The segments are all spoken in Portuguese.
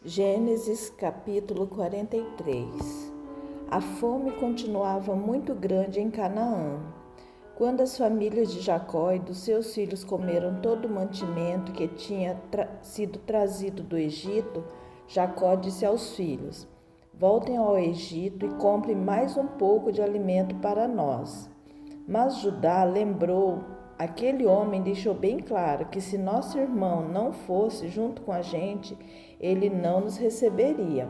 Gênesis capítulo 43. A fome continuava muito grande em Canaã. Quando as famílias de Jacó e dos seus filhos comeram todo o mantimento que tinha sido trazido do Egito, Jacó disse aos filhos: Voltem ao Egito e comprem mais um pouco de alimento para nós. Mas Judá lembrou: aquele homem deixou bem claro que se nosso irmão não fosse junto com a gente, ele não nos receberia.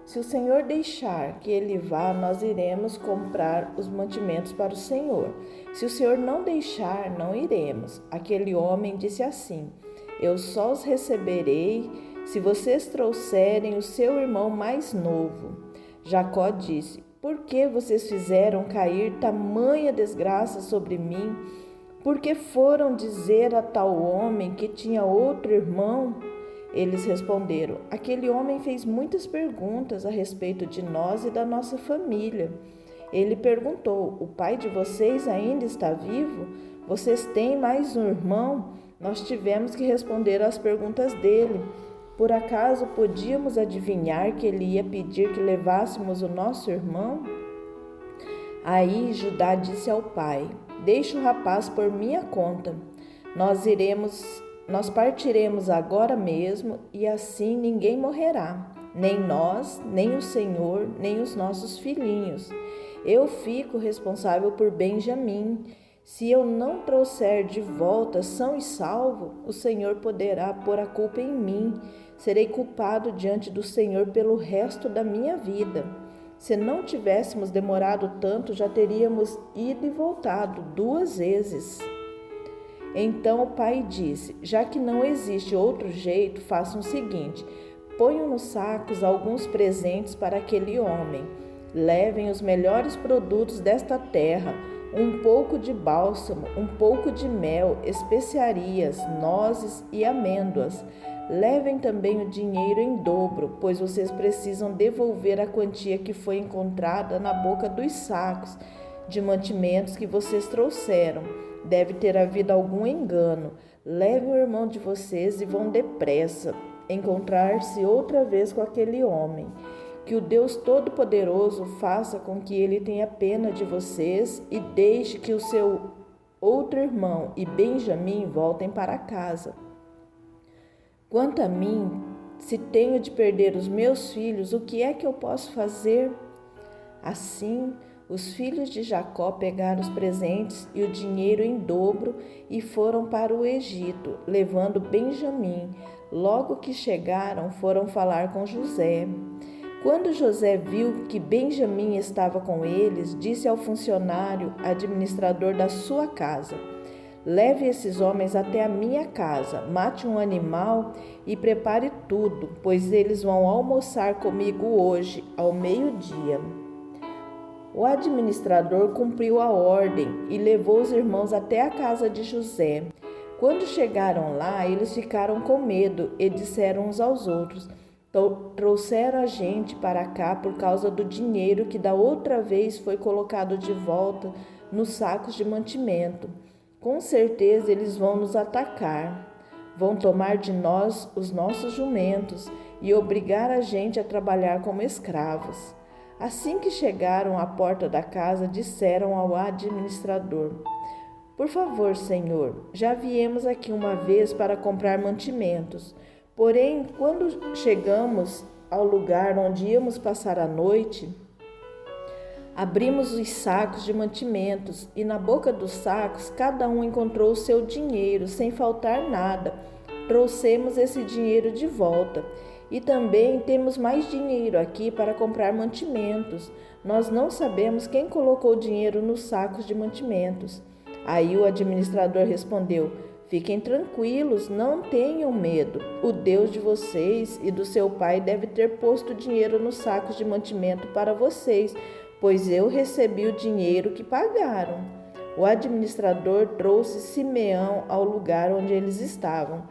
Se o Senhor deixar que ele vá, nós iremos comprar os mantimentos para o Senhor. Se o Senhor não deixar, não iremos. Aquele homem disse assim: Eu só os receberei se vocês trouxerem o seu irmão mais novo. Jacó disse: Por que vocês fizeram cair tamanha desgraça sobre mim? Por que foram dizer a tal homem que tinha outro irmão? Eles responderam: Aquele homem fez muitas perguntas a respeito de nós e da nossa família. Ele perguntou: O pai de vocês ainda está vivo? Vocês têm mais um irmão? Nós tivemos que responder às perguntas dele. Por acaso podíamos adivinhar que ele ia pedir que levássemos o nosso irmão? Aí Judá disse ao pai: Deixe o rapaz por minha conta. Nós partiremos agora mesmo e assim ninguém morrerá, nem nós, nem o Senhor, nem os nossos filhinhos. Eu fico responsável por Benjamim. Se eu não trouxer de volta são e salvo, o Senhor poderá pôr a culpa em mim. Serei culpado diante do Senhor pelo resto da minha vida. Se não tivéssemos demorado tanto, já teríamos ido e voltado 2 vezes. Então o pai disse: Já que não existe outro jeito, façam o seguinte: ponham nos sacos alguns presentes para aquele homem. Levem os melhores produtos desta terra, um pouco de bálsamo, um pouco de mel, especiarias, nozes e amêndoas. Levem também o dinheiro em dobro, pois vocês precisam devolver a quantia que foi encontrada na boca dos sacos de mantimentos que vocês trouxeram. Deve ter havido algum engano. Levem o irmão de vocês e vão depressa encontrar-se outra vez com aquele homem. Que o Deus Todo-Poderoso faça com que ele tenha pena de vocês e deixe que o seu outro irmão e Benjamim voltem para casa. Quanto a mim, se tenho de perder os meus filhos, o que é que eu posso fazer? Assim, os filhos de Jacó pegaram os presentes e o dinheiro em dobro e foram para o Egito, levando Benjamim. Logo que chegaram, foram falar com José. Quando José viu que Benjamim estava com eles, disse ao funcionário administrador da sua casa: Leve esses homens até a minha casa, mate um animal e prepare tudo, pois eles vão almoçar comigo hoje, ao meio-dia. O administrador cumpriu a ordem e levou os irmãos até a casa de José. Quando chegaram lá, eles ficaram com medo e disseram uns aos outros: Trouxeram a gente para cá por causa do dinheiro que da outra vez foi colocado de volta nos sacos de mantimento. Com certeza eles vão nos atacar. Vão tomar de nós os nossos jumentos e obrigar a gente a trabalhar como escravos. Assim que chegaram à porta da casa, disseram ao administrador: Por favor, senhor, já viemos aqui uma vez para comprar mantimentos. Porém, quando chegamos ao lugar onde íamos passar a noite, abrimos os sacos de mantimentos e na boca dos sacos cada um encontrou o seu dinheiro, sem faltar nada. Trouxemos esse dinheiro de volta. E também temos mais dinheiro aqui para comprar mantimentos. Nós não sabemos quem colocou o dinheiro nos sacos de mantimentos. Aí o administrador respondeu: Fiquem tranquilos, não tenham medo. O Deus de vocês e do seu pai deve ter posto dinheiro nos sacos de mantimento para vocês, pois eu recebi o dinheiro que pagaram. O administrador trouxe Simeão ao lugar onde eles estavam.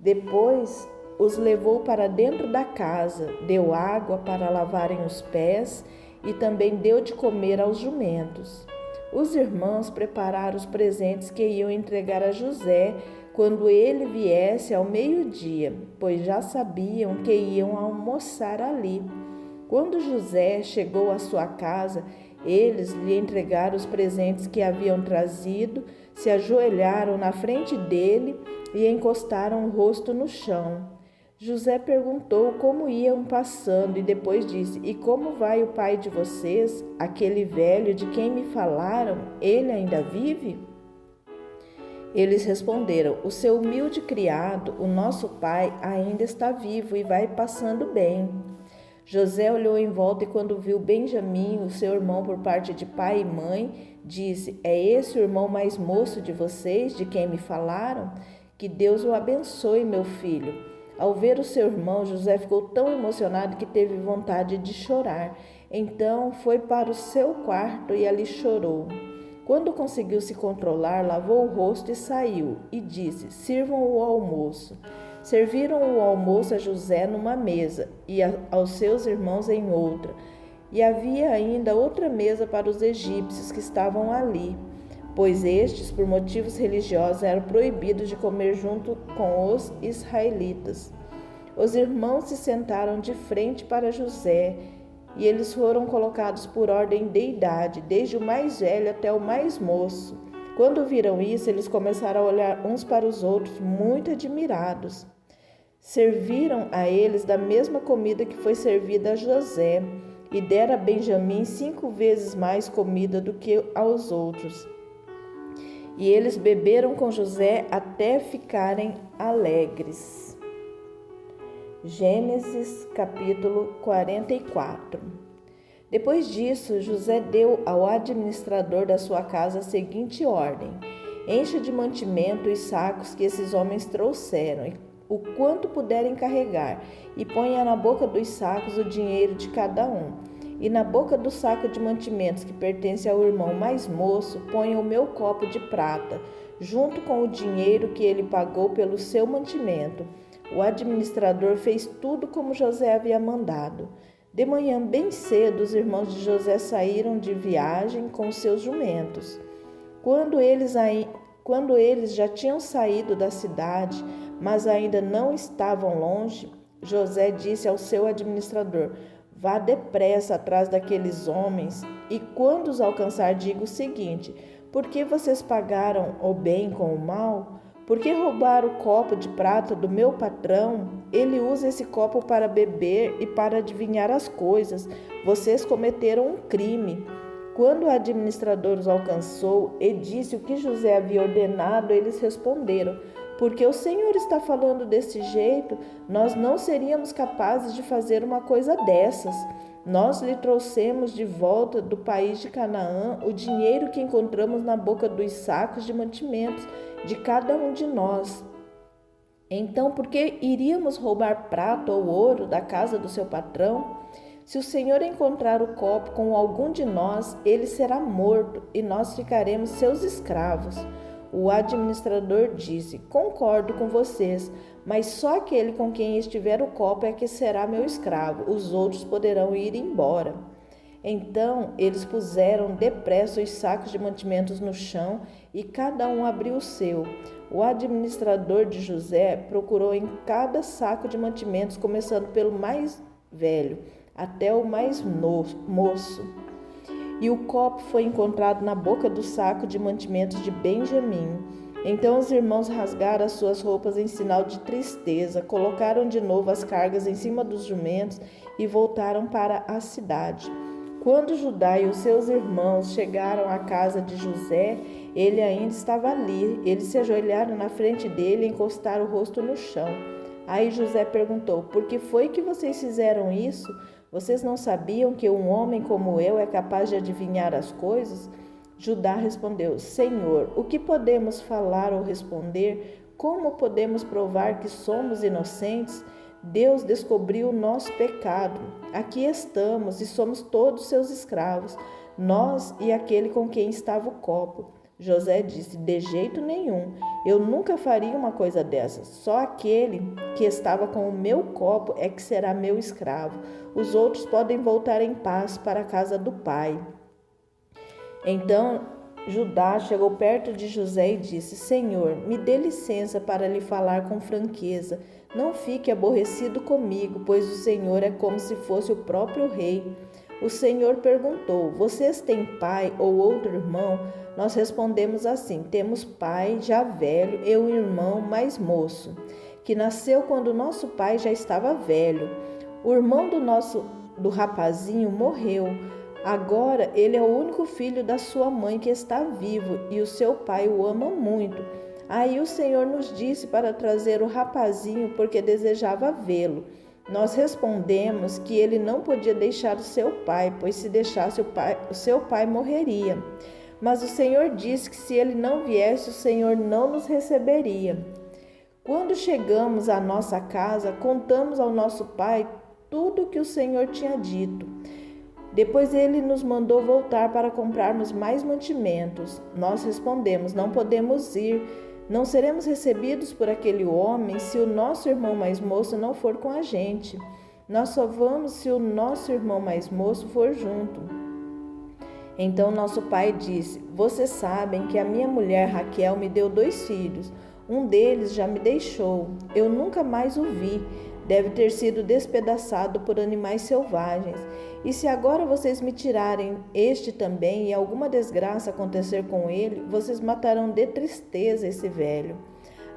Depois os levou para dentro da casa, deu água para lavarem os pés e também deu de comer aos jumentos. Os irmãos prepararam os presentes que iam entregar a José, quando ele viesse ao meio-dia, pois já sabiam que iam almoçar ali. Quando José chegou à sua casa, eles lhe entregaram os presentes que haviam trazido, se ajoelharam na frente dele e encostaram o rosto no chão. José perguntou como iam passando e depois disse: E como vai o pai de vocês, aquele velho de quem me falaram? Ele ainda vive? Eles responderam: O seu humilde criado, o nosso pai, ainda está vivo e vai passando bem. José olhou em volta e quando viu Benjamim, o seu irmão por parte de pai e mãe, disse: É esse o irmão mais moço de vocês, de quem me falaram? Que Deus o abençoe, meu filho. Ao ver o seu irmão, José ficou tão emocionado que teve vontade de chorar. Então foi para o seu quarto e ali chorou. Quando conseguiu se controlar, lavou o rosto e saiu, e disse: Sirvam o almoço. Serviram o almoço a José numa mesa e aos seus irmãos em outra. E havia ainda outra mesa para os egípcios que estavam ali, pois estes, por motivos religiosos, eram proibidos de comer junto com os israelitas. Os irmãos se sentaram de frente para José, e eles foram colocados por ordem de idade, desde o mais velho até o mais moço. Quando viram isso, eles começaram a olhar uns para os outros, muito admirados. Serviram a eles da mesma comida que foi servida a José, e deram a Benjamim 5 vezes mais comida do que aos outros. E eles beberam com José até ficarem alegres. Gênesis capítulo 44. Depois disso, José deu ao administrador da sua casa a seguinte ordem: Encha de mantimento os sacos que esses homens trouxeram, o quanto puderem carregar, e ponha na boca dos sacos o dinheiro de cada um. E na boca do saco de mantimentos que pertence ao irmão mais moço, ponha o meu copo de prata, junto com o dinheiro que ele pagou pelo seu mantimento. O administrador fez tudo como José havia mandado. De manhã bem cedo, os irmãos de José saíram de viagem com seus jumentos. Quando eles já tinham saído da cidade, mas ainda não estavam longe, José disse ao seu administrador: Vá depressa atrás daqueles homens e quando os alcançar, diga o seguinte: Por que vocês pagaram o bem com o mal? Por que roubaram o copo de prata do meu patrão? Ele usa esse copo para beber e para adivinhar as coisas. Vocês cometeram um crime. Quando o administrador os alcançou e disse o que José havia ordenado, eles responderam: Porque o Senhor está falando desse jeito, nós não seríamos capazes de fazer uma coisa dessas. Nós lhe trouxemos de volta do país de Canaã o dinheiro que encontramos na boca dos sacos de mantimentos de cada um de nós. Então, por que iríamos roubar prata ou ouro da casa do seu patrão? Se o Senhor encontrar o copo com algum de nós, ele será morto e nós ficaremos seus escravos. O administrador disse: Concordo com vocês, mas só aquele com quem estiver o copo é que será meu escravo. Os outros poderão ir embora. Então eles puseram depressa os sacos de mantimentos no chão e cada um abriu o seu. O administrador de José procurou em cada saco de mantimentos, começando pelo mais velho até o mais moço. E o copo foi encontrado na boca do saco de mantimentos de Benjamim. Então os irmãos rasgaram as suas roupas em sinal de tristeza, colocaram de novo as cargas em cima dos jumentos e voltaram para a cidade. Quando Judá e os seus irmãos chegaram à casa de José, ele ainda estava ali. Eles se ajoelharam na frente dele e encostaram o rosto no chão. Aí José perguntou: Por que foi que vocês fizeram isso? Vocês não sabiam que um homem como eu é capaz de adivinhar as coisas? Judá respondeu: Senhor, o que podemos falar ou responder? Como podemos provar que somos inocentes? Deus descobriu o nosso pecado. Aqui estamos e somos todos seus escravos, nós e aquele com quem estava o copo. José disse: De jeito nenhum, eu nunca faria uma coisa dessas. Só aquele que estava com o meu copo é que será meu escravo. Os outros podem voltar em paz para a casa do pai. Então Judá chegou perto de José e disse: Senhor, me dê licença para lhe falar com franqueza. Não fique aborrecido comigo, pois o Senhor é como se fosse o próprio rei. O Senhor perguntou: Vocês têm pai ou outro irmão? Nós respondemos assim: Temos pai já velho e um irmão mais moço, que nasceu quando nosso pai já estava velho. O irmão do rapazinho morreu. Agora ele é o único filho da sua mãe que está vivo e o seu pai o ama muito. Aí o Senhor nos disse para trazer o rapazinho porque desejava vê-lo. Nós respondemos que ele não podia deixar o seu pai, pois se deixasse o seu pai morreria. Mas o Senhor disse que se ele não viesse, o Senhor não nos receberia. Quando chegamos à nossa casa, contamos ao nosso pai tudo o que o Senhor tinha dito. Depois ele nos mandou voltar para comprarmos mais mantimentos. Nós respondemos: Não podemos ir, não seremos recebidos por aquele homem se o nosso irmão mais moço não for com a gente. Nós só vamos se o nosso irmão mais moço for junto. Então nosso pai disse: Vocês sabem que a minha mulher Raquel me deu 2 filhos. Um deles já me deixou. Eu nunca mais o vi. Deve ter sido despedaçado por animais selvagens. E se agora vocês me tirarem este também e alguma desgraça acontecer com ele, vocês matarão de tristeza esse velho.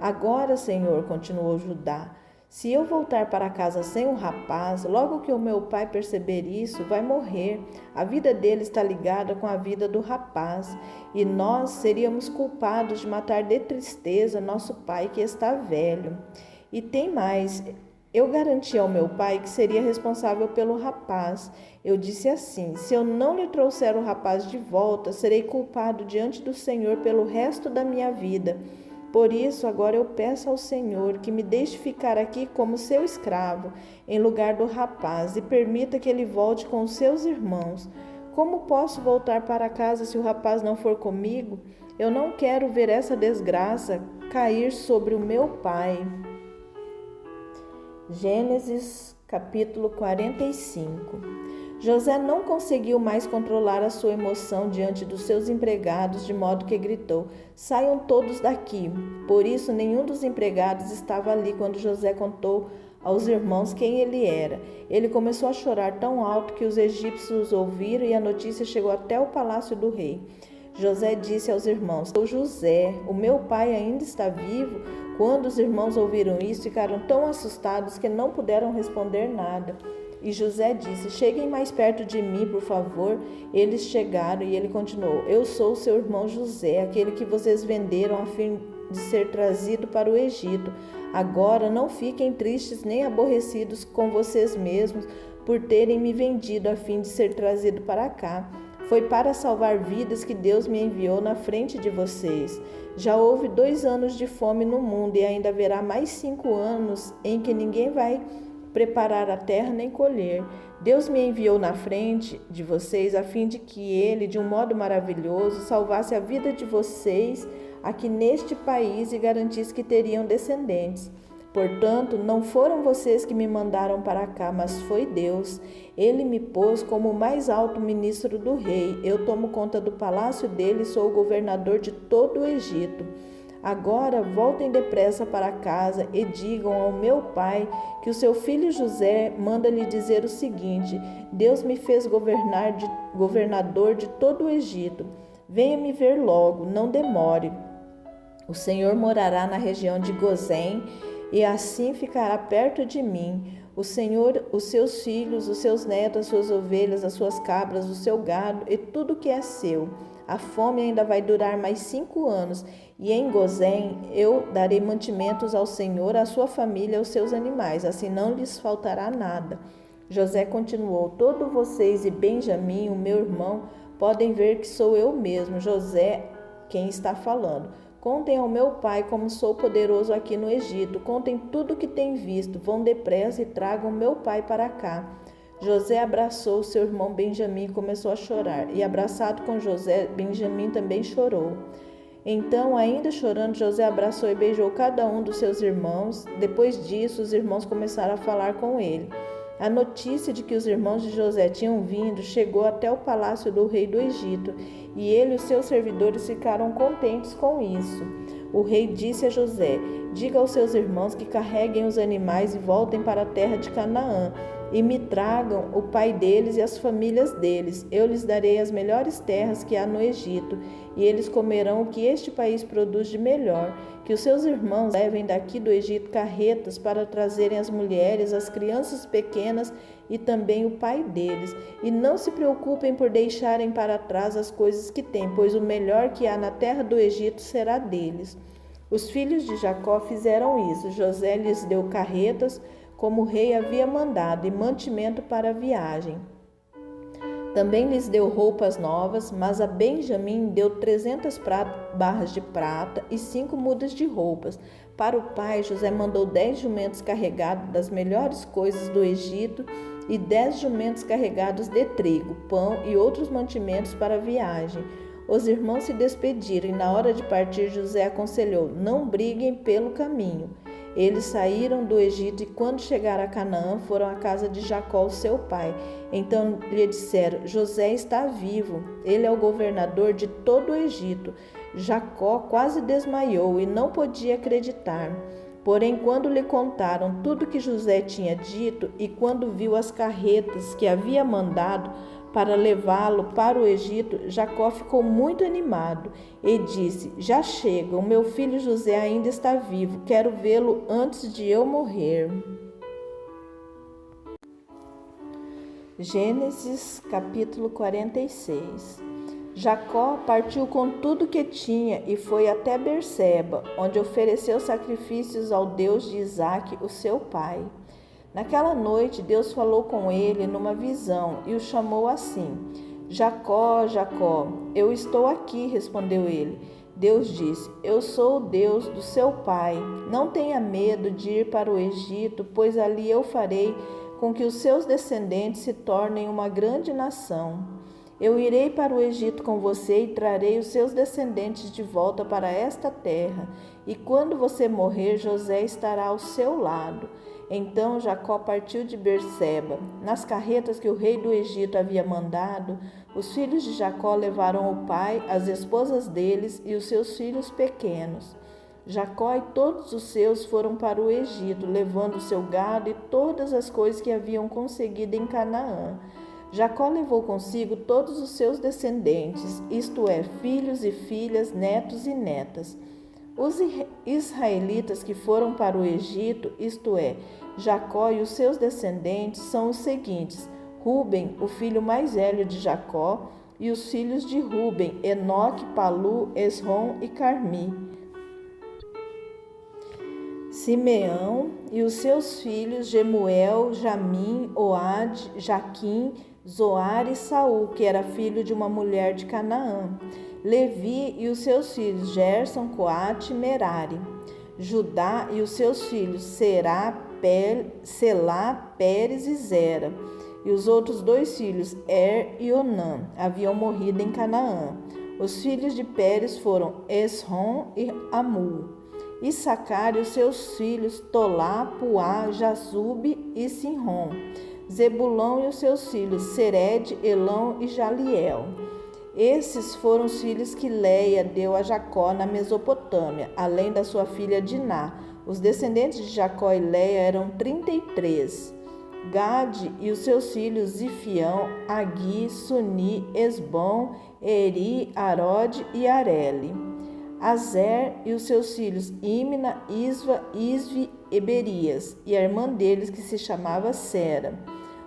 Agora, Senhor, continuou Judá, se eu voltar para casa sem o rapaz, logo que o meu pai perceber isso, vai morrer. A vida dele está ligada com a vida do rapaz, e nós seríamos culpados de matar de tristeza nosso pai que está velho. E tem mais. Eu garanti ao meu pai que seria responsável pelo rapaz. Eu disse assim: se eu não lhe trouxer o rapaz de volta, serei culpado diante do Senhor pelo resto da minha vida. Por isso, agora eu peço ao Senhor que me deixe ficar aqui como seu escravo, em lugar do rapaz, e permita que ele volte com os seus irmãos. Como posso voltar para casa se o rapaz não for comigo? Eu não quero ver essa desgraça cair sobre o meu pai. Gênesis capítulo 45. José não conseguiu mais controlar a sua emoção diante dos seus empregados, de modo que gritou: Saiam todos daqui! Por isso, nenhum dos empregados estava ali quando José contou aos irmãos quem ele era. Ele começou a chorar tão alto que os egípcios ouviram e a notícia chegou até o palácio do rei. José disse aos irmãos: Sou José, o meu pai ainda está vivo? Quando os irmãos ouviram isso, ficaram tão assustados que não puderam responder nada. E José disse: Cheguem mais perto de mim, por favor. Eles chegaram e ele continuou: Eu sou seu irmão José, aquele que vocês venderam a fim de ser trazido para o Egito. Agora não fiquem tristes nem aborrecidos com vocês mesmos por terem me vendido a fim de ser trazido para cá. Foi para salvar vidas que Deus me enviou na frente de vocês. Já houve 2 anos de fome no mundo e ainda haverá mais 5 anos em que ninguém vai preparar a terra nem colher. Deus me enviou na frente de vocês a fim de que Ele, de um modo maravilhoso, salvasse a vida de vocês aqui neste país e garantisse que teriam descendentes. Portanto, não foram vocês que me mandaram para cá, mas foi Deus. Ele me pôs como o mais alto ministro do rei. Eu tomo conta do palácio dele e sou o governador de todo o Egito. Agora voltem depressa para casa e digam ao meu pai que o seu filho José manda lhe dizer o seguinte: Deus me fez governador de todo o Egito. Venha me ver logo, não demore. O Senhor morará na região de Gozém e assim ficará perto de mim. O Senhor, os seus filhos, os seus netos, as suas ovelhas, as suas cabras, o seu gado e tudo que é seu. A fome ainda vai durar mais 5 anos, e em Gozém eu darei mantimentos ao Senhor, à sua família, aos seus animais, assim não lhes faltará nada. José continuou: Todos vocês e Benjamim, o meu irmão, podem ver que sou eu mesmo, José, quem está falando. Contem ao meu pai como sou poderoso aqui no Egito. Contem tudo o que têm visto. Vão depressa e tragam meu pai para cá. José abraçou seu irmão Benjamim e começou a chorar. E abraçado com José, Benjamim também chorou. Então, ainda chorando, José abraçou e beijou cada um dos seus irmãos. Depois disso, os irmãos começaram a falar com ele. A notícia de que os irmãos de José tinham vindo chegou até o palácio do rei do Egito, e ele e os seus servidores ficaram contentes com isso. O rei disse a José: diga aos seus irmãos que carreguem os animais e voltem para a terra de Canaã, e me tragam o pai deles e as famílias deles. Eu lhes darei as melhores terras que há no Egito, e eles comerão o que este país produz de melhor. Que os seus irmãos levem daqui do Egito carretas para trazerem as mulheres, as crianças pequenas e também o pai deles. E não se preocupem por deixarem para trás as coisas que têm, pois o melhor que há na terra do Egito será deles. Os filhos de Jacó fizeram isso. José lhes deu carretas, como o rei havia mandado, e mantimento para a viagem. Também lhes deu roupas novas, mas a Benjamim deu 300 barras de prata e 5 mudas de roupas. Para o pai, José mandou 10 jumentos carregados das melhores coisas do Egito e 10 jumentos carregados de trigo, pão e outros mantimentos para a viagem. Os irmãos se despediram e na hora de partir José aconselhou: não briguem pelo caminho. Eles saíram do Egito e quando chegaram a Canaã foram à casa de Jacó, seu pai. Então lhe disseram: José está vivo, ele é o governador de todo o Egito. Jacó quase desmaiou e não podia acreditar. Porém, quando lhe contaram tudo que José tinha dito e quando viu as carretas que havia mandado para levá-lo para o Egito, Jacó ficou muito animado e disse: já chega, o meu filho José ainda está vivo, quero vê-lo antes de eu morrer. Gênesis capítulo 46. Jacó partiu com tudo que tinha e foi até Berseba, onde ofereceu sacrifícios ao Deus de Isaque, o seu pai. Naquela noite, Deus falou com ele numa visão e o chamou assim: Jacó, Jacó. Eu estou aqui, respondeu ele. Deus disse: eu sou o Deus do seu pai. Não tenha medo de ir para o Egito, pois ali eu farei com que os seus descendentes se tornem uma grande nação. Eu irei para o Egito com você e trarei os seus descendentes de volta para esta terra. E quando você morrer, José estará ao seu lado. Então Jacó partiu de Berseba. Nas carretas que o rei do Egito havia mandado, os filhos de Jacó levaram o pai, as esposas deles e os seus filhos pequenos. Jacó e todos os seus foram para o Egito, levando o seu gado e todas as coisas que haviam conseguido em Canaã. Jacó levou consigo todos os seus descendentes, isto é, filhos e filhas, netos e netas. Os israelitas que foram para o Egito, isto é, Jacó e os seus descendentes, são os seguintes: Ruben, o filho mais velho de Jacó, e os filhos de Ruben, Enoque, Palu, Esrom e Carmi. Simeão e os seus filhos Jemuel, Jamim, Oade, Jaquim, Zoar e Saul, que era filho de uma mulher de Canaã. Levi e os seus filhos Gerson, Coate e Merari. Judá e os seus filhos Selá, Pérez e Zera. E os outros 2 filhos, e Onã, haviam morrido em Canaã. Os filhos de Pérez foram Esrom e Amul. Issacar e os seus filhos Tolá, Puá, Jazube e Sinrom. Zebulão e os seus filhos Sered, Elão e Jaliel. Esses foram os filhos que Leia deu a Jacó na Mesopotâmia, além da sua filha Diná. Os descendentes de Jacó e Leia eram 33. Gade e os seus filhos Zifião, Agui, Suni, Esbom, Eri, Arode e Areli. Azer e os seus filhos Imna, Isva, Isvi e Berias, e a irmã deles que se chamava Sera.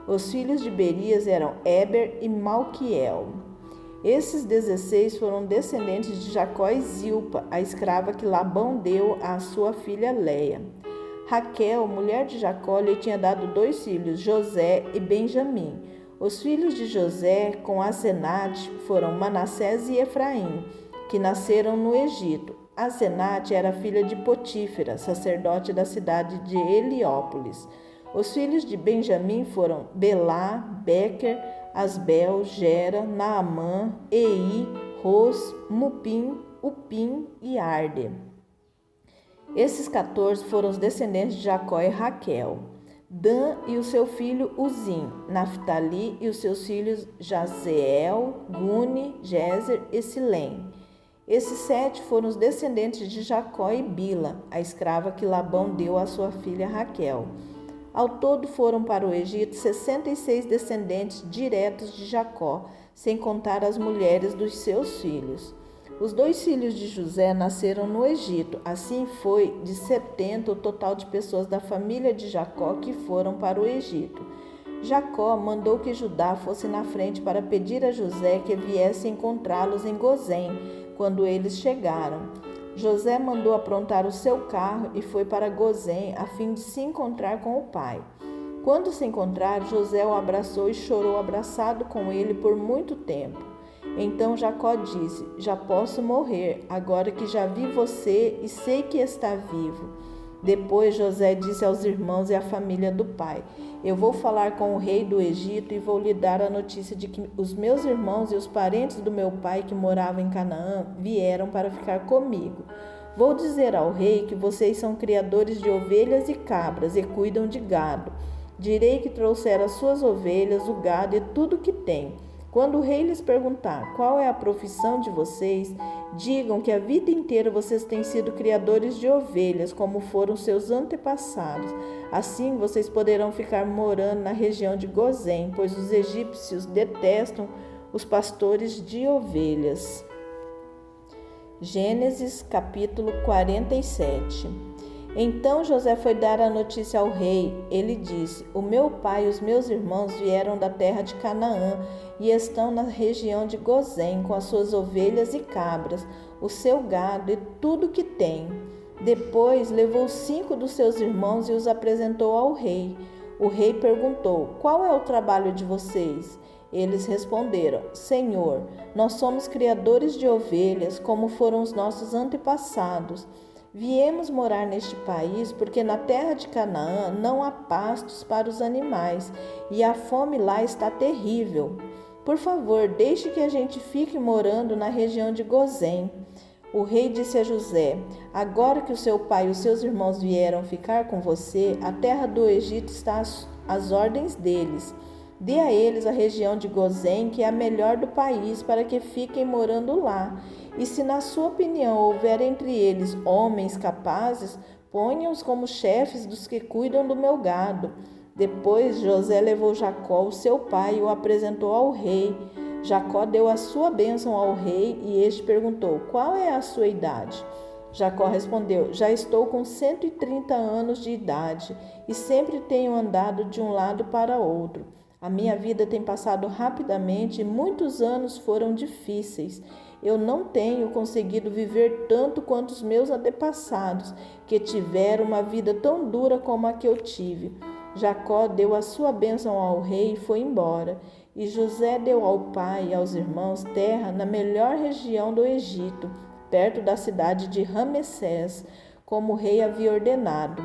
Os filhos de Berias eram Eber e Malquiel. Esses 16 foram descendentes de Jacó e Zilpa, a escrava que Labão deu à sua filha Leia. Raquel, mulher de Jacó, lhe tinha dado 2 filhos, José e Benjamim. Os filhos de José com Asenate foram Manassés e Efraim, que nasceram no Egito. Asenate era filha de Potífera, sacerdote da cidade de Heliópolis. Os filhos de Benjamim foram Belá, Bequer, Asbel, Gera, Naamã, Ei, Ros, Mupim, Upim e Arde. Esses 14 foram os descendentes de Jacó e Raquel. Dan e o seu filho Uzim, Naftali e os seus filhos Jazeel, Guni, Jezer e Silém. Esses 7 foram os descendentes de Jacó e Bila, a escrava que Labão deu à sua filha Raquel. Ao todo foram para o Egito 66 descendentes diretos de Jacó, sem contar as mulheres dos seus filhos. Os 2 filhos de José nasceram no Egito, assim foi de 70 o total de pessoas da família de Jacó que foram para o Egito. Jacó mandou que Judá fosse na frente para pedir a José que viesse encontrá-los em Gozém, quando eles chegaram. José mandou aprontar o seu carro e foi para Gozém a fim de se encontrar com o pai. Quando se encontraram, José o abraçou e chorou abraçado com ele por muito tempo. Então Jacó disse: já posso morrer, agora que já vi você e sei que está vivo. Depois José disse aos irmãos e à família do pai: eu vou falar com o rei do Egito e vou lhe dar a notícia de que os meus irmãos e os parentes do meu pai que moravam em Canaã vieram para ficar comigo. Vou dizer ao rei que vocês são criadores de ovelhas e cabras e cuidam de gado. Direi que trouxeram as suas ovelhas, o gado e tudo que tem. Quando o rei lhes perguntar qual é a profissão de vocês, digam que a vida inteira vocês têm sido criadores de ovelhas, como foram seus antepassados. Assim vocês poderão ficar morando na região de Gozém, pois os egípcios detestam os pastores de ovelhas. Gênesis capítulo 47. Então José foi dar a notícia ao rei. Ele disse: o meu pai e os meus irmãos vieram da terra de Canaã e estão na região de Gozém com as suas ovelhas e cabras, o seu gado e tudo que tem. Depois levou 5 dos seus irmãos e os apresentou ao rei. O rei perguntou: qual é o trabalho de vocês? Eles responderam: Senhor, nós somos criadores de ovelhas, como foram os nossos antepassados. Viemos morar neste país porque na terra de Canaã não há pastos para os animais e a fome lá está terrível. Por favor, deixe que a gente fique morando na região de Gozém. O rei disse a José: agora que o seu pai e os seus irmãos vieram ficar com você, a terra do Egito está às ordens deles. Dê a eles a região de Gozém, que é a melhor do país, para que fiquem morando lá. E se na sua opinião houver entre eles homens capazes, ponha-os como chefes dos que cuidam do meu gado. Depois José levou Jacó, o seu pai, e o apresentou ao rei. Jacó deu a sua bênção ao rei e este perguntou: qual é a sua idade? Jacó respondeu: já estou com 130 anos de idade e sempre tenho andado de um lado para outro. A minha vida tem passado rapidamente e muitos anos foram difíceis. Eu não tenho conseguido viver tanto quanto os meus antepassados, que tiveram uma vida tão dura como a que eu tive. Jacó deu a sua bênção ao rei e foi embora. E José deu ao pai e aos irmãos terra na melhor região do Egito, perto da cidade de Ramessés, como o rei havia ordenado.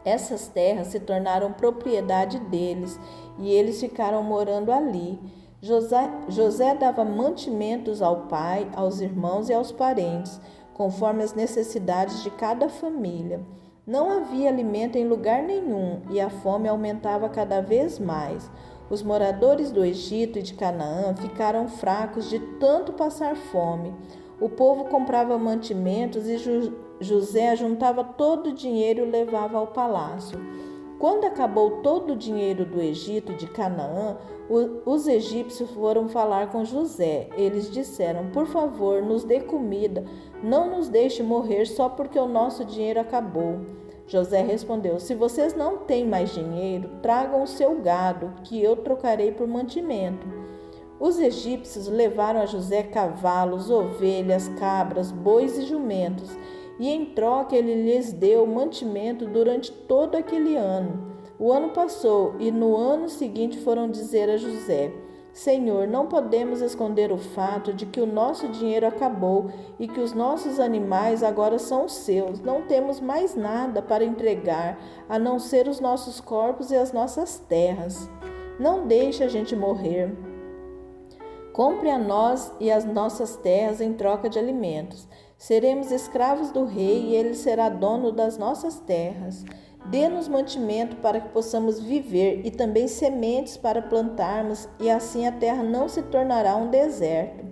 Essas terras se tornaram propriedade deles e eles ficaram morando ali. José dava mantimentos ao pai, aos irmãos e aos parentes, conforme as necessidades de cada família. Não havia alimento em lugar nenhum e a fome aumentava cada vez mais. Os moradores do Egito e de Canaã ficaram fracos de tanto passar fome. O povo comprava mantimentos e José juntava todo o dinheiro e o levava ao palácio. Quando acabou todo o dinheiro do Egito e de Canaã, os egípcios foram falar com José. Eles disseram: por favor, nos dê comida, não nos deixe morrer só porque o nosso dinheiro acabou. José respondeu: se vocês não têm mais dinheiro, tragam o seu gado, que eu trocarei por mantimento. Os egípcios levaram a José cavalos, ovelhas, cabras, bois e jumentos, e em troca ele lhes deu mantimento durante todo aquele ano. O ano passou e no ano seguinte foram dizer a José: Senhor, não podemos esconder o fato de que o nosso dinheiro acabou e que os nossos animais agora são os seus. Não temos mais nada para entregar, a não ser os nossos corpos e as nossas terras. Não deixe a gente morrer. Compre a nós e as nossas terras em troca de alimentos. Seremos escravos do rei e ele será dono das nossas terras. Dê-nos mantimento para que possamos viver e também sementes para plantarmos, e assim a terra não se tornará um deserto.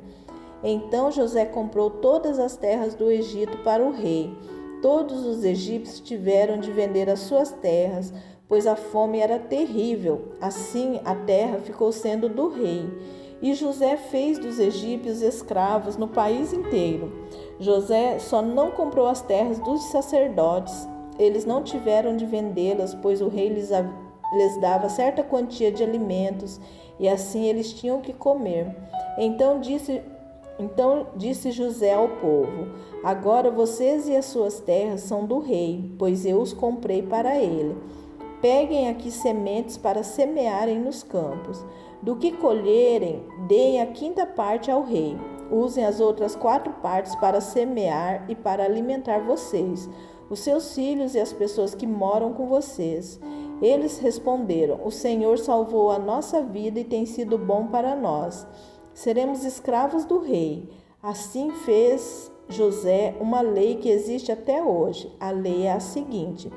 Então José comprou todas as terras do Egito para o rei. Todos os egípcios tiveram de vender as suas terras, pois a fome era terrível. Assim a terra ficou sendo do rei. E José fez dos egípcios escravos no país inteiro. José só não comprou as terras dos sacerdotes. Eles não tiveram de vendê-las, pois o rei lhes dava certa quantia de alimentos, e assim eles tinham que comer. Então disse José ao povo: agora vocês e as suas terras são do rei, pois eu os comprei para ele. Peguem aqui sementes para semearem nos campos. Do que colherem, deem a quinta parte ao rei. Usem as outras 4 partes para semear e para alimentar vocês, os seus filhos e as pessoas que moram com vocês. Eles responderam: o Senhor salvou a nossa vida e tem sido bom para nós. Seremos escravos do rei. Assim fez José uma lei que existe até hoje. A lei é a seguinte: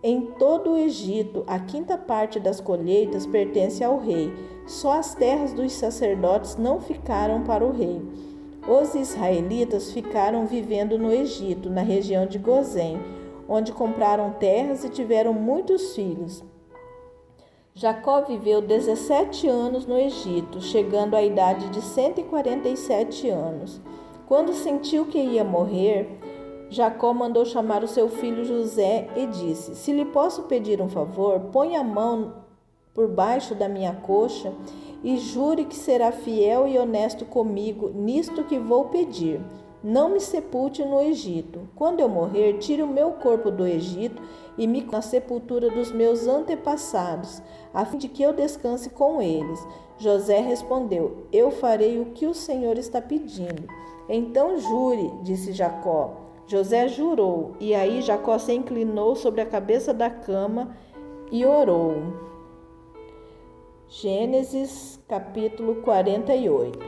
em todo o Egito, a quinta parte das colheitas pertence ao rei. Só as terras dos sacerdotes não ficaram para o rei. Os israelitas ficaram vivendo no Egito, na região de Gozém, onde compraram terras e tiveram muitos filhos. Jacó viveu 17 anos no Egito, chegando à idade de 147 anos. Quando sentiu que ia morrer, Jacó mandou chamar o seu filho José e disse: se lhe posso pedir um favor, põe a mão por baixo da minha coxa e jure que será fiel e honesto comigo nisto que vou pedir. Não me sepulte no Egito. Quando eu morrer, tire o meu corpo do Egito e me na sepultura dos meus antepassados, a fim de que eu descanse com eles. José respondeu: eu farei o que o Senhor está pedindo. Então jure, disse Jacó. José jurou, e aí Jacó se inclinou sobre a cabeça da cama e orou. Gênesis capítulo 48.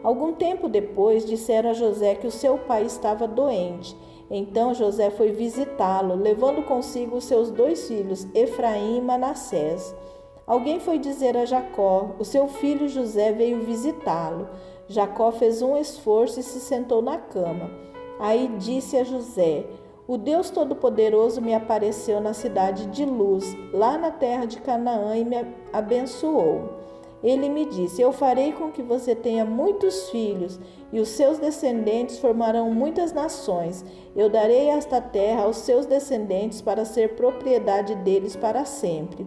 Algum tempo depois disseram a José que o seu pai estava doente. Então José foi visitá-lo, levando consigo os seus 2 filhos, Efraim e Manassés. Alguém foi dizer a Jacó: o seu filho José veio visitá-lo. Jacó fez um esforço e se sentou na cama. Aí disse a José: o Deus Todo-Poderoso me apareceu na cidade de Luz, lá na terra de Canaã, e me abençoou. Ele me disse: eu farei com que você tenha muitos filhos, e os seus descendentes formarão muitas nações. Eu darei esta terra aos seus descendentes para ser propriedade deles para sempre.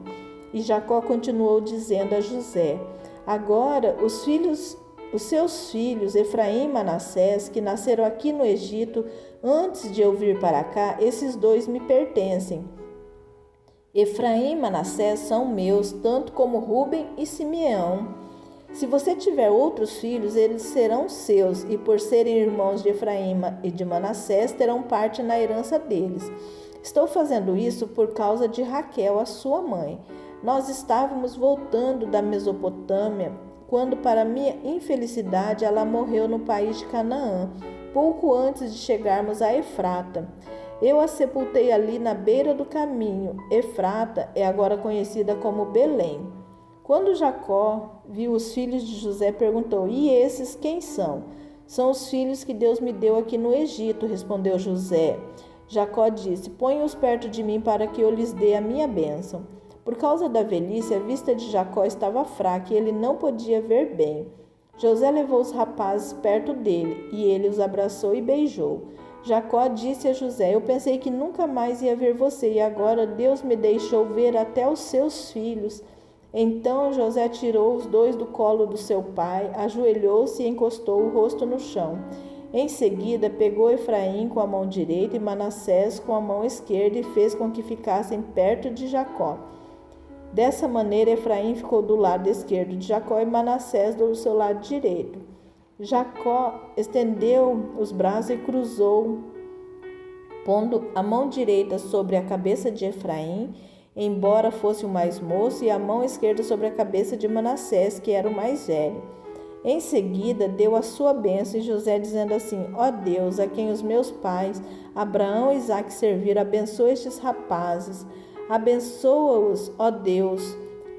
E Jacó continuou dizendo a José: agora os seus filhos, Efraim e Manassés, que nasceram aqui no Egito, antes de eu vir para cá, esses 2 me pertencem. Efraim e Manassés são meus, tanto como Ruben e Simeão. Se você tiver outros filhos, eles serão seus, e por serem irmãos de Efraim e de Manassés, terão parte na herança deles. Estou fazendo isso por causa de Raquel, a sua mãe. Nós estávamos voltando da Mesopotâmia, quando, para minha infelicidade, ela morreu no país de Canaã, pouco antes de chegarmos a Efrata. Eu a sepultei ali na beira do caminho. Efrata é agora conhecida como Belém. Quando Jacó viu os filhos de José, perguntou: e esses quem são? São os filhos que Deus me deu aqui no Egito, respondeu José. Jacó disse: ponha-os perto de mim para que eu lhes dê a minha bênção. Por causa da velhice, a vista de Jacó estava fraca e ele não podia ver bem. José levou os rapazes perto dele e ele os abraçou e beijou. Jacó disse a José: eu pensei que nunca mais ia ver você e agora Deus me deixou ver até os seus filhos. Então José tirou os 2 do colo do seu pai, ajoelhou-se e encostou o rosto no chão. Em seguida, pegou Efraim com a mão direita e Manassés com a mão esquerda e fez com que ficassem perto de Jacó. Dessa maneira, Efraim ficou do lado esquerdo de Jacó e Manassés do seu lado direito. Jacó estendeu os braços e cruzou, pondo a mão direita sobre a cabeça de Efraim, embora fosse o mais moço, e a mão esquerda sobre a cabeça de Manassés, que era o mais velho. Em seguida, deu a sua bênção, e José dizendo assim: ó Deus, a quem os meus pais, Abraão e Isaque, serviram, abençoa estes rapazes. Abençoa-os, ó Deus,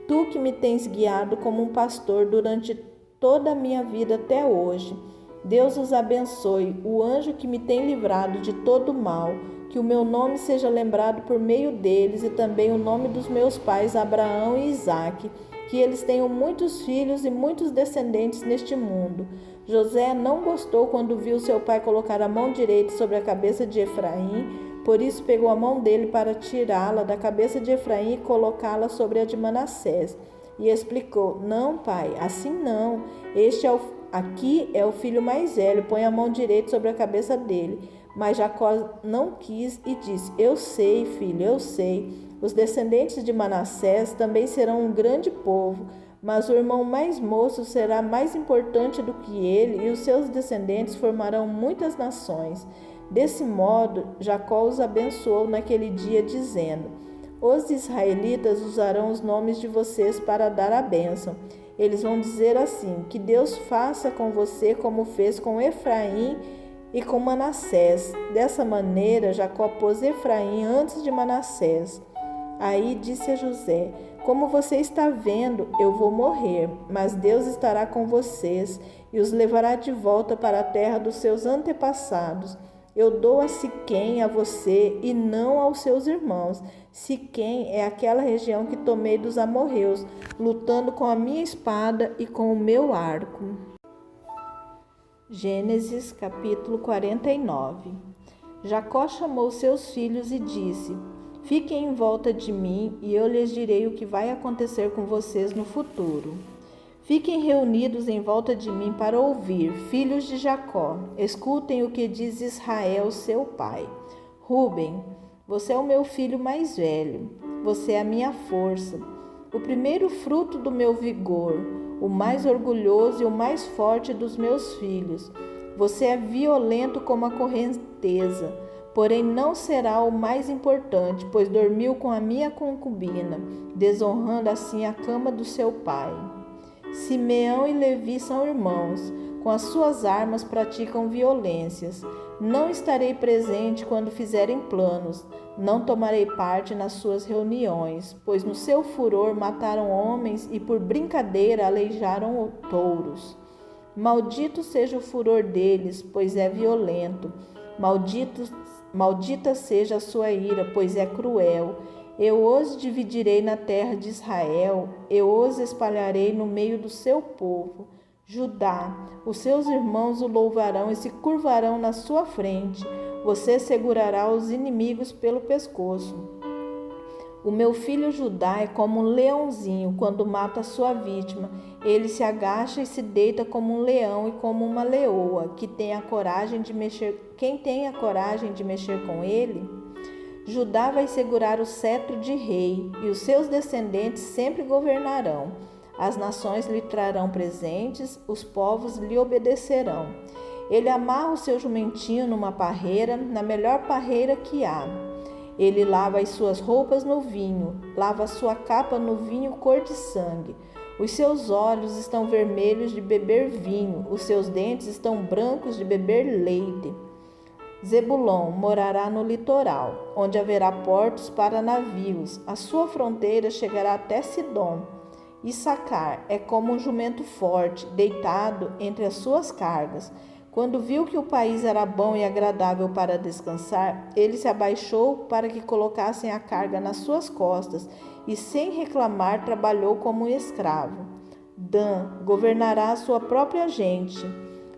tu que me tens guiado como um pastor durante toda a minha vida até hoje. Deus os abençoe, o anjo que me tem livrado de todo mal, que o meu nome seja lembrado por meio deles e também o nome dos meus pais Abraão e Isaque, que eles tenham muitos filhos e muitos descendentes neste mundo. José não gostou quando viu seu pai colocar a mão direita sobre a cabeça de Efraim, por isso pegou a mão dele para tirá-la da cabeça de Efraim e colocá-la sobre a de Manassés. E explicou: não, pai, assim não. Aqui é o filho mais velho, põe a mão direita sobre a cabeça dele. Mas Jacó não quis e disse: eu sei, filho, eu sei. Os descendentes de Manassés também serão um grande povo, mas o irmão mais moço será mais importante do que ele, e os seus descendentes formarão muitas nações. Desse modo, Jacó os abençoou naquele dia, dizendo: os israelitas usarão os nomes de vocês para dar a bênção. Eles vão dizer assim: que Deus faça com você como fez com Efraim e com Manassés. Dessa maneira, Jacó pôs Efraim antes de Manassés. Aí disse a José: como você está vendo, eu vou morrer, mas Deus estará com vocês e os levará de volta para a terra dos seus antepassados. Eu dou a Siquém a você e não aos seus irmãos. Siquém é aquela região que tomei dos amorreus, lutando com a minha espada e com o meu arco. Gênesis capítulo 49. Jacó chamou seus filhos e disse: fiquem em volta de mim e eu lhes direi o que vai acontecer com vocês no futuro. Fiquem reunidos em volta de mim para ouvir, filhos de Jacó. Escutem o que diz Israel, seu pai. Ruben, você é o meu filho mais velho. Você é a minha força, o primeiro fruto do meu vigor, o mais orgulhoso e o mais forte dos meus filhos. Você é violento como a correnteza, porém não será o mais importante, pois dormiu com a minha concubina, desonrando assim a cama do seu pai. Simeão e Levi são irmãos, com as suas armas praticam violências. Não estarei presente quando fizerem planos, não tomarei parte nas suas reuniões, pois no seu furor mataram homens e por brincadeira aleijaram touros. Maldito seja o furor deles, pois é violento. Maldita seja a sua ira, pois é cruel. Eu os dividirei na terra de Israel, eu os espalharei no meio do seu povo. Judá, os seus irmãos o louvarão e se curvarão na sua frente. Você segurará os inimigos pelo pescoço. O meu filho Judá é como um leãozinho quando mata a sua vítima. Ele se agacha e se deita como um leão e como uma leoa. Quem tem a coragem de mexer com ele? Judá vai segurar o cetro de rei, e os seus descendentes sempre governarão. As nações lhe trarão presentes, os povos lhe obedecerão. Ele amarra o seu jumentinho numa parreira, na melhor parreira que há. Ele lava as suas roupas no vinho, lava a sua capa no vinho cor de sangue. Os seus olhos estão vermelhos de beber vinho, os seus dentes estão brancos de beber leite. Zebulon morará no litoral, onde haverá portos para navios. A sua fronteira chegará até Sidom. Issacar é como um jumento forte, deitado entre as suas cargas. Quando viu que o país era bom e agradável para descansar, ele se abaixou para que colocassem a carga nas suas costas e, sem reclamar, trabalhou como um escravo. Dan governará a sua própria gente.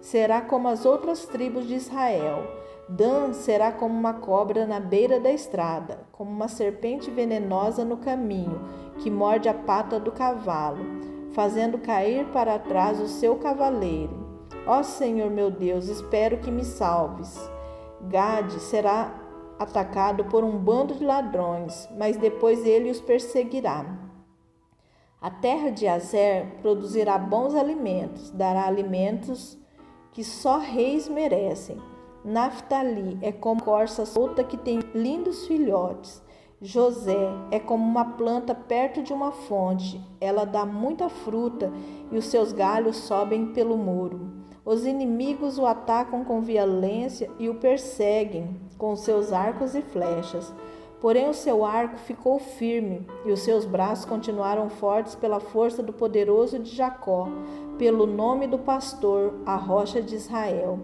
Será como as outras tribos de Israel. Dan será como uma cobra na beira da estrada, como uma serpente venenosa no caminho, que morde a pata do cavalo, fazendo cair para trás o seu cavaleiro. Ó Senhor meu Deus, espero que me salves. Gade será atacado por um bando de ladrões, mas depois ele os perseguirá. A terra de Azer produzirá bons alimentos, dará alimentos que só reis merecem. Naftali é como corça solta que tem lindos filhotes. José é como uma planta perto de uma fonte. Ela dá muita fruta e os seus galhos sobem pelo muro. Os inimigos o atacam com violência e o perseguem com seus arcos e flechas. Porém o seu arco ficou firme e os seus braços continuaram fortes pela força do poderoso de Jacó, pelo nome do pastor, a rocha de Israel.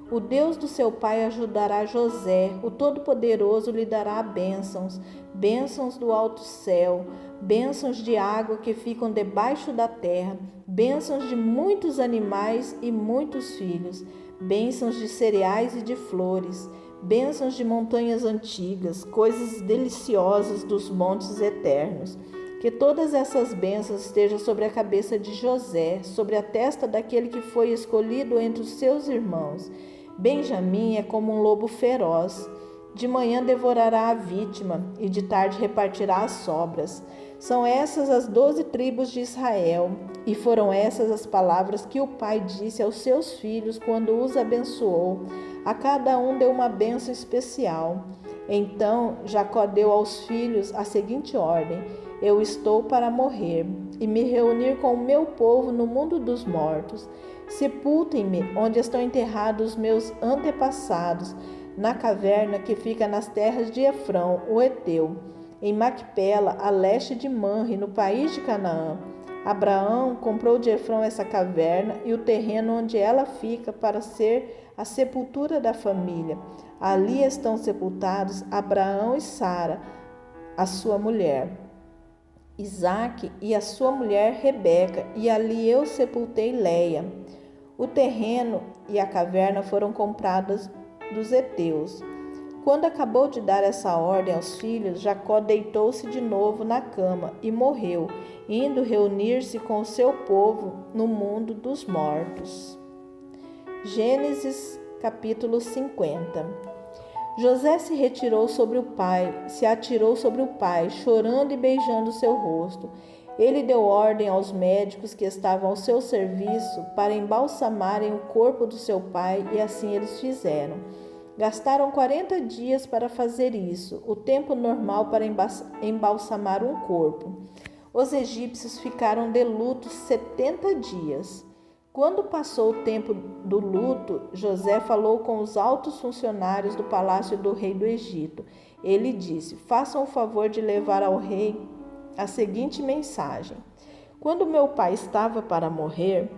O Deus do seu pai ajudará José, o Todo-Poderoso lhe dará bênçãos, bênçãos do alto céu, bênçãos de água que ficam debaixo da terra, bênçãos de muitos animais e muitos filhos, bênçãos de cereais e de flores, bênçãos de montanhas antigas, coisas deliciosas dos montes eternos. Que todas essas bênçãos estejam sobre a cabeça de José, sobre a testa daquele que foi escolhido entre os seus irmãos. Benjamim é como um lobo feroz. De manhã devorará a vítima e de tarde repartirá as sobras. São essas as 12 tribos de Israel, e foram essas as palavras que o pai disse aos seus filhos quando os abençoou. A cada um deu uma bênção especial. Então Jacó deu aos filhos a seguinte ordem: eu estou para morrer e me reunir com o meu povo no mundo dos mortos. Sepultem-me onde estão enterrados meus antepassados, na caverna que fica nas terras de Efrão, o Heteu, em Macpela, a leste de Manre, no país de Canaã. Abraão comprou de Efrão essa caverna e o terreno onde ela fica para ser a sepultura da família. Ali estão sepultados Abraão e Sara, a sua mulher, Isaque e a sua mulher Rebeca, e ali eu sepultei Leia. O terreno e a caverna foram comprados dos heteus. Quando acabou de dar essa ordem aos filhos, Jacó deitou-se de novo na cama e morreu, indo reunir-se com o seu povo no mundo dos mortos. Gênesis capítulo 50. José se atirou sobre o pai, chorando e beijando seu rosto. Ele deu ordem aos médicos que estavam ao seu serviço para embalsamarem o corpo do seu pai, e assim eles fizeram. Gastaram 40 dias para fazer isso, o tempo normal para embalsamar um corpo. Os egípcios ficaram de luto 70 dias. Quando passou o tempo do luto, José falou com os altos funcionários do palácio do rei do Egito. Ele disse: façam o favor de levar ao rei a seguinte mensagem: quando meu pai estava para morrer,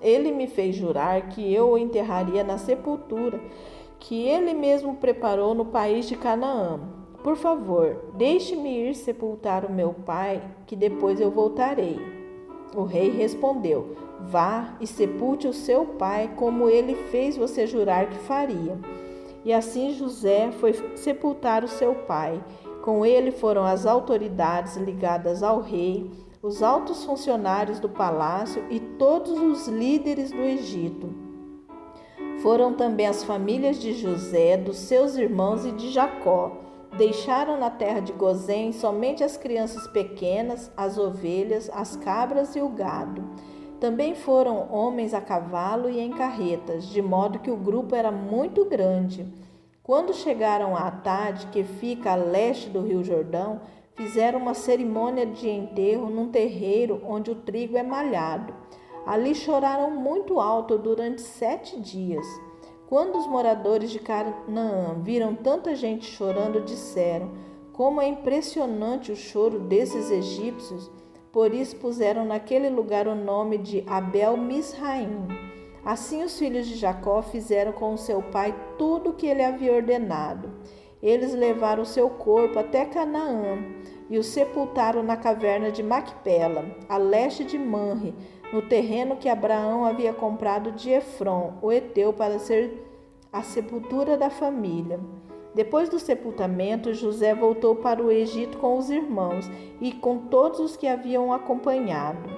ele me fez jurar que eu o enterraria na sepultura que ele mesmo preparou no país de Canaã. Por favor, deixe-me ir sepultar o meu pai, que depois eu voltarei. O rei respondeu: vá e sepulte o seu pai, como ele fez você jurar que faria. E assim José foi sepultar o seu pai. Com ele foram as autoridades ligadas ao rei, os altos funcionários do palácio e todos os líderes do Egito. Foram também as famílias de José, dos seus irmãos e de Jacó. Deixaram na terra de Gozém somente as crianças pequenas, as ovelhas, as cabras e o gado. Também foram homens a cavalo e em carretas, de modo que o grupo era muito grande. Quando chegaram a Atade, que fica a leste do rio Jordão, fizeram uma cerimônia de enterro num terreiro onde o trigo é malhado. Ali choraram muito alto durante 7 dias. Quando os moradores de Canaã viram tanta gente chorando, disseram: como é impressionante o choro desses egípcios! Por isso puseram naquele lugar o nome de Abel-Misraim. Assim os filhos de Jacó fizeram com o seu pai tudo o que ele havia ordenado. Eles levaram o seu corpo até Canaã e o sepultaram na caverna de Macpela, a leste de Manre, no terreno que Abraão havia comprado de Efron, o heteu, para ser a sepultura da família. Depois do sepultamento, José voltou para o Egito com os irmãos e com todos os que haviam acompanhado.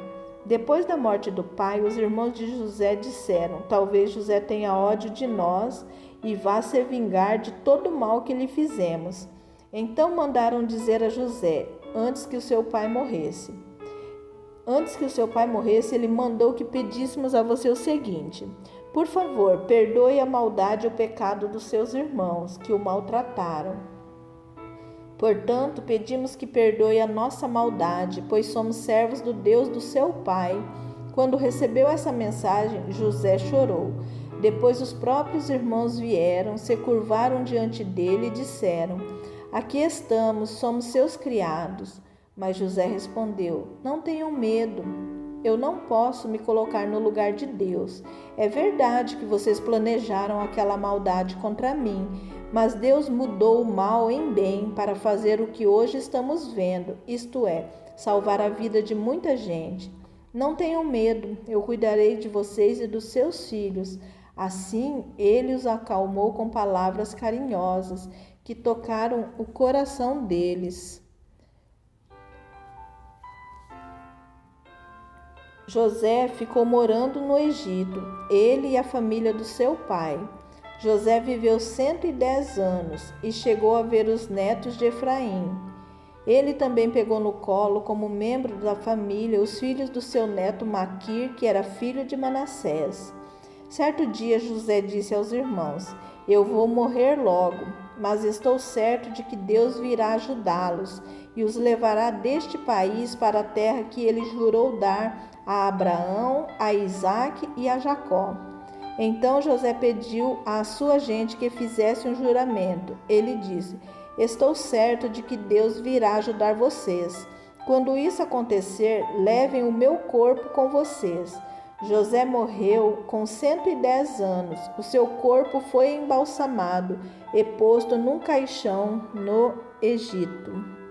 Depois da morte do pai, os irmãos de José disseram: talvez José tenha ódio de nós e vá se vingar de todo o mal que lhe fizemos. Então mandaram dizer a José, antes que o seu pai morresse, ele mandou que pedíssemos a você o seguinte: por favor, perdoe a maldade e o pecado dos seus irmãos, que o maltrataram. Portanto, pedimos que perdoe a nossa maldade, pois somos servos do Deus do seu pai. Quando recebeu essa mensagem, José chorou. Depois os próprios irmãos vieram, se curvaram diante dele e disseram: Aqui estamos, somos seus criados. Mas José respondeu: Não tenham medo. Eu não posso me colocar no lugar de Deus. É verdade que vocês planejaram aquela maldade contra mim, mas Deus mudou o mal em bem para fazer o que hoje estamos vendo, isto é, salvar a vida de muita gente. Não tenham medo, eu cuidarei de vocês e dos seus filhos. Assim, ele os acalmou com palavras carinhosas que tocaram o coração deles. José ficou morando no Egito, ele e a família do seu pai. José viveu 110 anos e chegou a ver os netos de Efraim. Ele também pegou no colo, como membro da família, os filhos do seu neto Maquir, que era filho de Manassés. Certo dia, José disse aos irmãos: Eu vou morrer logo, mas estou certo de que Deus virá ajudá-los e os levará deste país para a terra que ele jurou dar a Abraão, a Isaque e a Jacó. Então José pediu à sua gente que fizesse um juramento. Ele disse: Estou certo de que Deus virá ajudar vocês. Quando isso acontecer, levem o meu corpo com vocês. José morreu com 110 anos. O seu corpo foi embalsamado e posto num caixão no Egito.